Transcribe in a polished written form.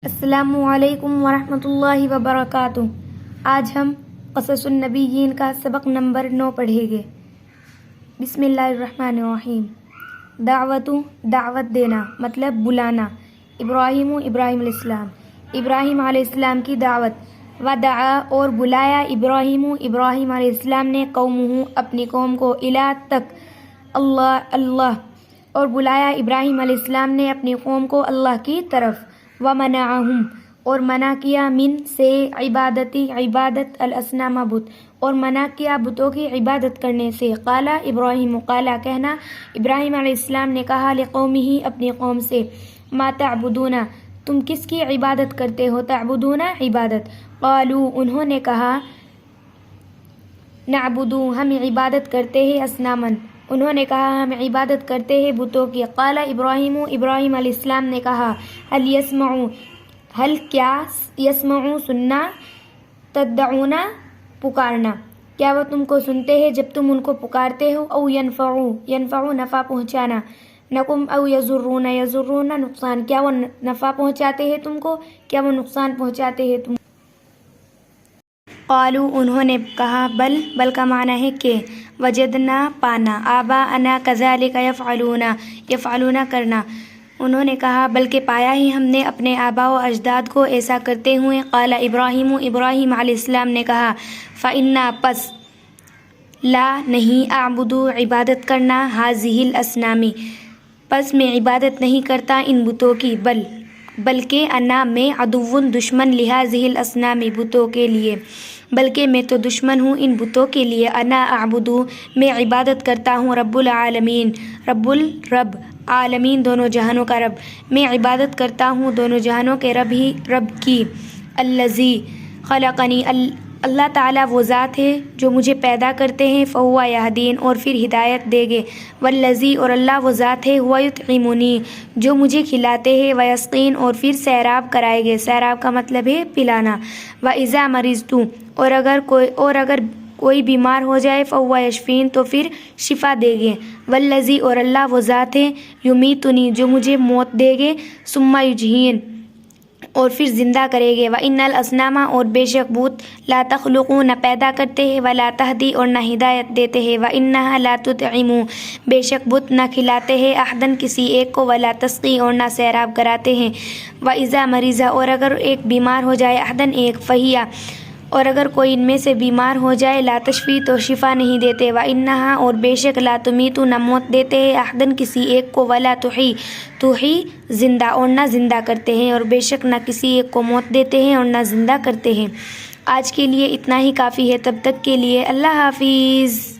السلام علیکم ورحمۃ اللہ وبرکاتہ۔ آج ہم قصص النبیین کا سبق نمبر 9 پڑھیں گے۔ بسم اللہ الرحمن الرحیم۔ دعوت دینا مطلب بلانا۔ ابراہیم علیہ السلام، ابراہیم علیہ السلام کی دعوت۔ ودعا اور بلایا ابراہیم علیہ السلام نے قومہ اپنی قوم کو، الی تک، اللہ اور بلایا ابراہیم علیہ السلام نے اپنی قوم کو اللہ کی طرف۔ ومنعہم اور منع کیا، من سے، عبادت الاصنام بت، اور منع کیا بتوں کی عبادت کرنے سے۔ قال ابراہیم، قال کہنا، ابراہیم علیہ السلام نے کہا، لقومہ اپنی قوم سے، ما تعبدون تم کس کی عبادت کرتے ہو؟ تعبدون عبادت۔ قالوا انہوں نے کہا، نعبد ہم عبادت کرتے ہیں، اصنامن انہوں نے کہا ہم عبادت کرتے ہیں بتوں کی۔ قال ابراہیم علیہ السلام نے کہا، ہل کیا یسمعوا سننا، تدعون پکارنا، کیا وہ تم کو سنتے ہیں جب تم ان کو پکارتے ہو؟ او ینفعوا نفع پہنچانا، نقم او یضرون نقصان، کیا وہ نفع پہنچاتے ہیں تم کو، کیا وہ نقصان پہنچاتے ہیں تم کو؟ قالوا انہوں نے کہا، بل کا معنی ہے کہ، وجدنا پانا، آباءنا کذالک یفعلون کرنا، انہوں نے کہا بلکہ پایا ہی ہم نے اپنے آباء و اجداد کو ایسا کرتے ہوئے۔ قال ابراہیم علیہ السلام نے کہا، فإنا پس، لا نہیں، اعبد عبادت کرنا، ہذہ الاسنام پس میں عبادت نہیں کرتا ان بتوں کی، بلکہ انا میں، عدو دشمن، لہذہ الاسنام بتوں کے لیے، بلکہ میں تو دشمن ہوں ان بتوں کے لیے۔ انا اعبد میں عبادت کرتا ہوں، رب العالمین رب عالمین دونوں جہانوں کا رب، میں عبادت کرتا ہوں دونوں جہانوں کے رب کی۔ الذی خلقنی اللہ تعالیٰ وہ ذات ہے جو مجھے پیدا کرتے ہیں، فہو یہدین اور پھر ہدایت دے گے۔ والذی اور اللہ وہ ذات ہے، ہوا یطعمنی جو مجھے کھلاتے ہیں، ویسقین اور پھر سیراب کرائے گے، سیراب کا مطلب ہے پلانا۔ واذا مرضت اور اگر کوئی بیمار ہو جائے، فہو یشفین تو پھر شفا دے گے۔ والذی اور اللہ وہ ذات ہے، یمیتنی جو مجھے موت دے گے، ثم یحیین اور پھر زندہ کرے گے۔ وَإِنَّ الْأَصْنَامَ اور بے شک بت، لا تخلق نہ پیدا کرتے ہیں، ولا تہدی اور نہ ہدایت دیتے ہیں، وَإِنَّهَا لا تطعم بے شک بت نہ کھلاتے ہیں، احدن کسی ایک کو، ولا تسقی اور نہ سیراب کراتے ہیں۔ وَإِذَا مَرِضَ اور اگر ایک بیمار ہو جائے، احدن ایک، فہیا اور اگر کوئی ان میں سے بیمار ہو جائے، لا تشفی تو شفا نہیں دیتے، وَإِنَّهَا اور بے شک، لا تمیت نہ موت دیتے ہیں، احدن کسی ایک کو، ولا تحی زندہ اور نہ زندہ کرتے ہیں، اور بے شک نہ کسی ایک کو موت دیتے ہیں اور نہ زندہ کرتے ہیں۔ آج کے لیے اتنا ہی کافی ہے، تب تک کے لیے اللہ حافظ۔